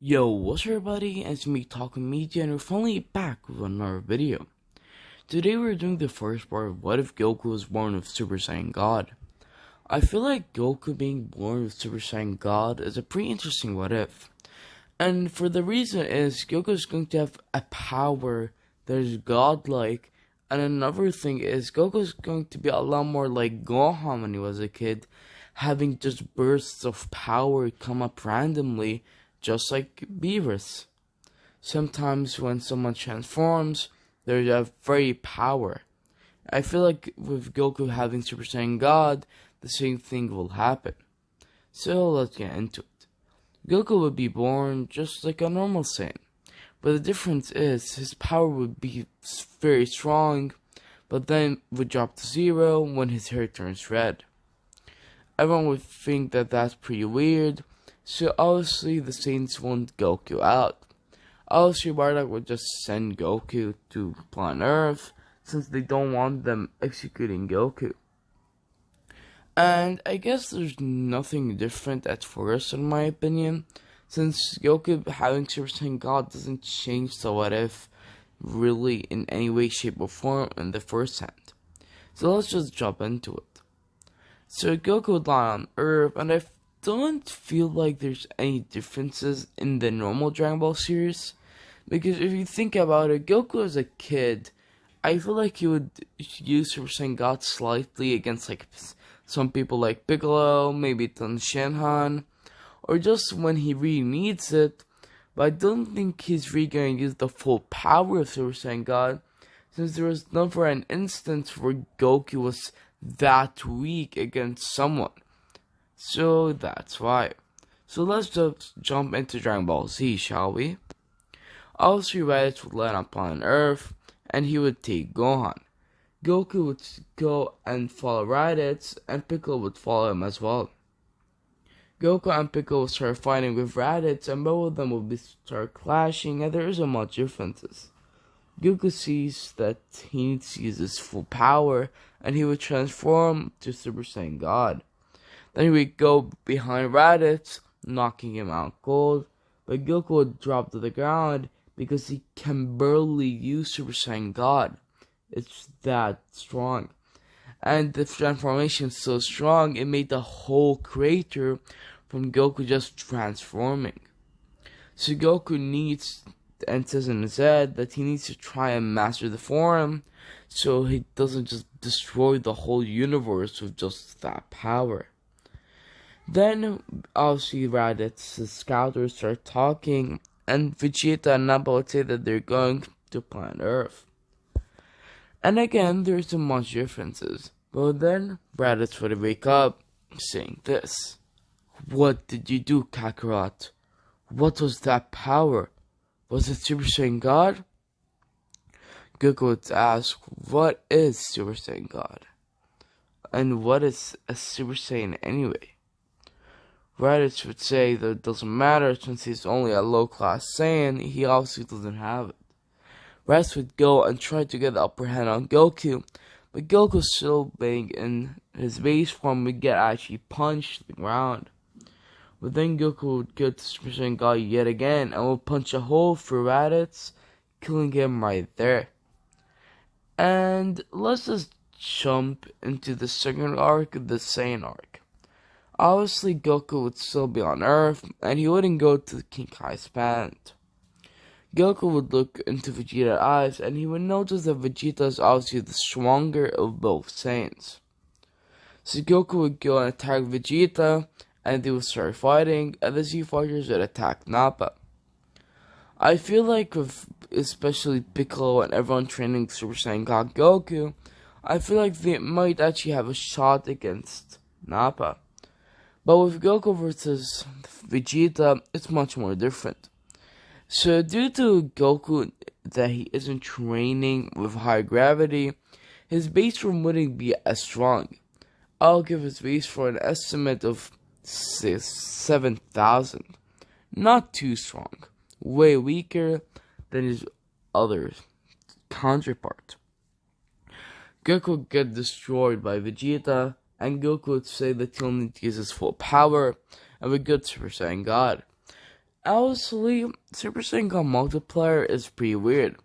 Yo, what's up everybody? It's me Talking Media and we're finally back with another video. Today we're doing the first part of what if Goku was born with Super Saiyan God. I feel like Goku being born with Super Saiyan God is a pretty interesting what if. And for the reason is Goku is going to have a power that is godlike, and another thing is Goku is going to be a lot more like Gohan when he was a kid, having just bursts of power come up randomly just like Beerus. Sometimes when someone transforms, there's a very power. I feel like with Goku having Super Saiyan God, the same thing will happen. So let's get into it. Goku would be born just like a normal Saiyan, but the difference is his power would be very strong, but then would drop to zero when his hair turns red. Everyone would think that that's pretty weird, so obviously the Saints want Goku out. Obviously Bardock would just send Goku to planet Earth, since they don't want them executing Goku. And I guess there's nothing different at first in my opinion, since Goku having Super Saiyan God doesn't change the what if really in any way, shape or form in the first hand. So let's just jump into it. So Goku would land on Earth, and I don't feel like there's any differences in the normal Dragon Ball series, because if you think about it, Goku as a kid, I feel like he would use Super Saiyan God slightly against like some people like Piccolo, maybe Tenshinhan, Shenhan, or just when he really needs it, but I don't think he's really going to use the full power of Super Saiyan God, since there was never an instance where Goku was that weak against someone. So that's why. So let's just jump into Dragon Ball Z, shall we? Obviously Raditz would land upon Earth, and he would take Gohan. Goku would go and follow Raditz, and Piccolo would follow him as well. Goku and Piccolo would start fighting with Raditz, and both of them would start clashing, and there isn't much differences. Goku sees that he needs to use his full power, and he would transform to Super Saiyan God. Then he would go behind Raditz, knocking him out cold, but Goku would drop to the ground because he can barely use Super Saiyan God. It's that strong. And the transformation is so strong, it made the whole crater from Goku just transforming. So Goku needs, and says in his head, that he needs to try and master the form, so he doesn't just destroy the whole universe with just that power. Then, obviously, Raditz's scouters start talking, and Vegeta and Nappa would say that they're going to planet Earth. And again, there's some much differences. But then, Raditz would wake up, saying this. "What did you do, Kakarot? What was that power? Was it Super Saiyan God?" Goku would ask, "What is Super Saiyan God? And what is a Super Saiyan anyway?" Raditz would say that it doesn't matter since he's only a low-class Saiyan, he obviously doesn't have it. Raditz would go and try to get the upper hand on Goku, but Goku still being in his base form would get actually punched to the ground. But then Goku would go to Super Saiyan God yet again and would punch a hole through Raditz, killing him right there. And let's just jump into the second arc, the Saiyan arc. Obviously, Goku would still be on Earth, and he wouldn't go to King Kai's planet. Goku would look into Vegeta's eyes, and he would notice that Vegeta is obviously the stronger of both Saiyans. So Goku would go and attack Vegeta, and they would start fighting, and the Z Fighters would attack Nappa. I feel like with especially Piccolo and everyone training Super Saiyan God Goku, I feel like they might actually have a shot against Nappa. But with Goku versus Vegeta, it's much more different. So due to Goku that he isn't training with high gravity, his base form wouldn't be as strong. I'll give his base for an estimate of 7,000. Not too strong. Way weaker than his other counterpart. Goku would get destroyed by Vegeta, and Goku would say that he'll need to use his full power, and would go to Super Saiyan God. Honestly, Super Saiyan God multiplier is pretty weird.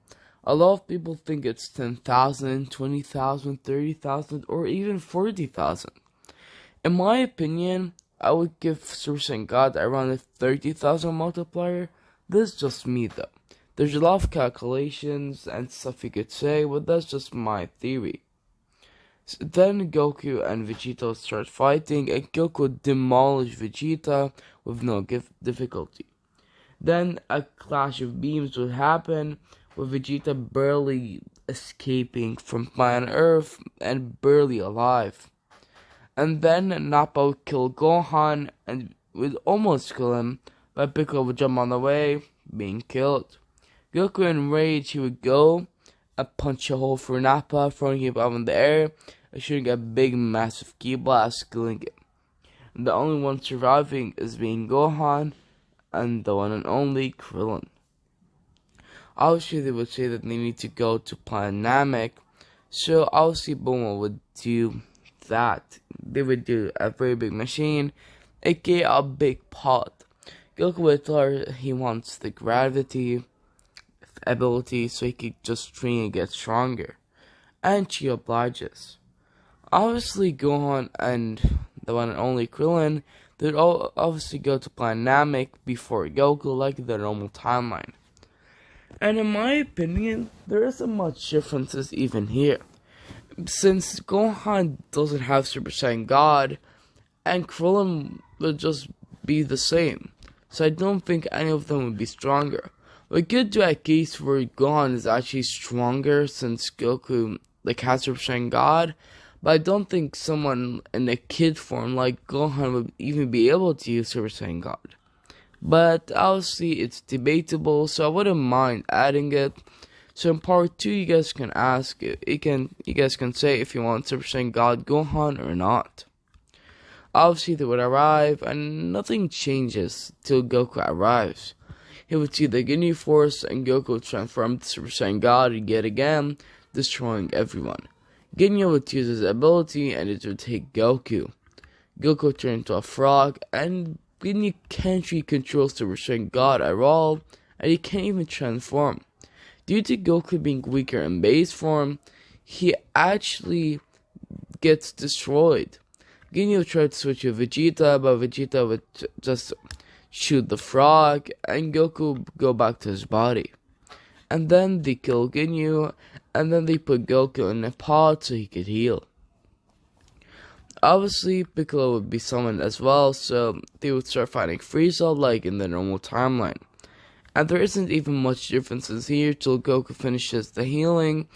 A lot of people think it's 10,000, 20,000, 30,000, or even 40,000. In my opinion, I would give Super Saiyan God around a 30,000 multiplier. This is just me though. There's a lot of calculations and stuff you could say, but that's just my theory. So then Goku and Vegeta start fighting, and Goku demolished Vegeta with no difficulty. Then a clash of beams would happen, with Vegeta barely escaping from planet Earth and barely alive. And then Nappa would kill Gohan and would almost kill him, but Piccolo would jump on the way, being killed. Goku in rage, he would go and punch a hole for Nappa, throwing him up in the air, and shooting a big massive ki blast, killing him. And the only one surviving is being Gohan and the one and only Krillin. Obviously, they would say that they need to go to Planet Namek, so obviously Bulma would do that. They would do a very big machine, aka a big pot. Goku would tell her he wants the gravity ability so he could just train and get stronger, and she obliges. Obviously, Gohan and the one and only Krillin, they'd all obviously go to Planet Namek before Goku, like the normal timeline. And in my opinion, there isn't much differences even here, since Gohan doesn't have Super Saiyan God, and Krillin would just be the same. So I don't think any of them would be stronger. We could do a case where Gohan is actually stronger since Goku has Super Saiyan God, but I don't think someone in a kid form like Gohan would even be able to use Super Saiyan God. But obviously it's debatable, so I wouldn't mind adding it. So in part 2, you guys can ask, you guys can say if you want Super Saiyan God Gohan or not. Obviously they would arrive, and nothing changes till Goku arrives. He would see the Ginyu Force, and Goku would transform to Super Saiyan God yet again, destroying everyone. Ginyu would use his ability, and it would take Goku. Goku would turn into a frog, and Ginyu can't really control Super Saiyan God at all, and he can't even transform. Due to Goku being weaker in base form, he actually gets destroyed. Ginyu would try to switch to Vegeta, but Vegeta would just shoot the frog, and Goku would go back to his body. And then they kill Ginyu, and then they put Goku in a pod so he could heal. Obviously, Piccolo would be summoned as well, so they would start fighting Frieza like in the normal timeline. And there isn't even much differences here till Goku finishes the healing.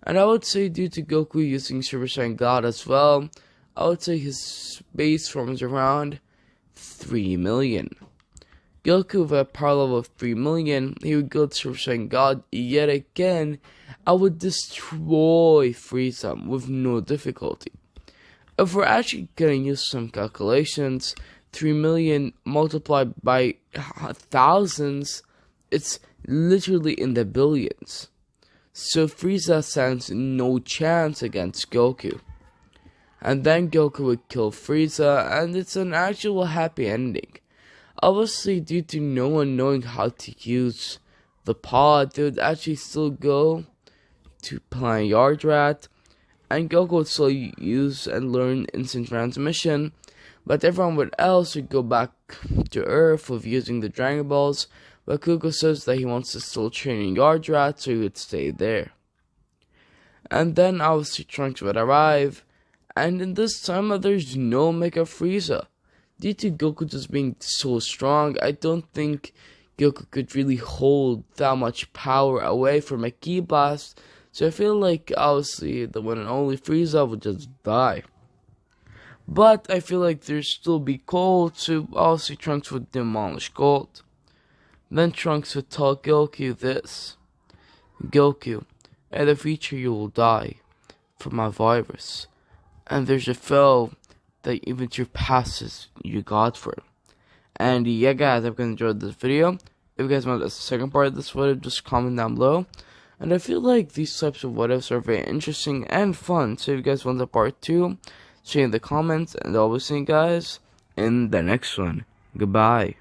And I would say due to Goku using Super Saiyan God as well, I would say his base form is around 3 million. Goku with a power level of 3 million, he would go to Super Saiyan God yet again. I would destroy Frieza with no difficulty. If we're actually gonna use some calculations, 3 million multiplied by thousands, it's literally in the billions. So Frieza stands no chance against Goku. And then Goku would kill Frieza, and it's an actual happy ending. Obviously, due to no one knowing how to use the pod, they would actually still go to Planet Yardrat, and Goku would still use and learn instant transmission, but everyone else would go back to Earth with using the Dragon Balls, but Goku says that he wants to still train in Yardrat, so he would stay there. And then obviously Trunks would arrive, and in this time there's no Mega Frieza. Due to Goku just being so strong, I don't think Goku could really hold that much power away from a Ki Blast, so I feel like obviously the one and only Frieza would just die. But I feel like there'd still be Cold, so obviously Trunks would demolish Cold. Then Trunks would tell Goku this: Goku, in the future you will die from a virus, and there's a foe that even surpasses you God for. And yeah guys, I hope you guys enjoyed this video. If you guys want the second part of this video, just comment down below. And I feel like these types of what ifs are very interesting and fun, so if you guys want the part 2, say in the comments, and I'll be seeing you guys in the next one. Goodbye.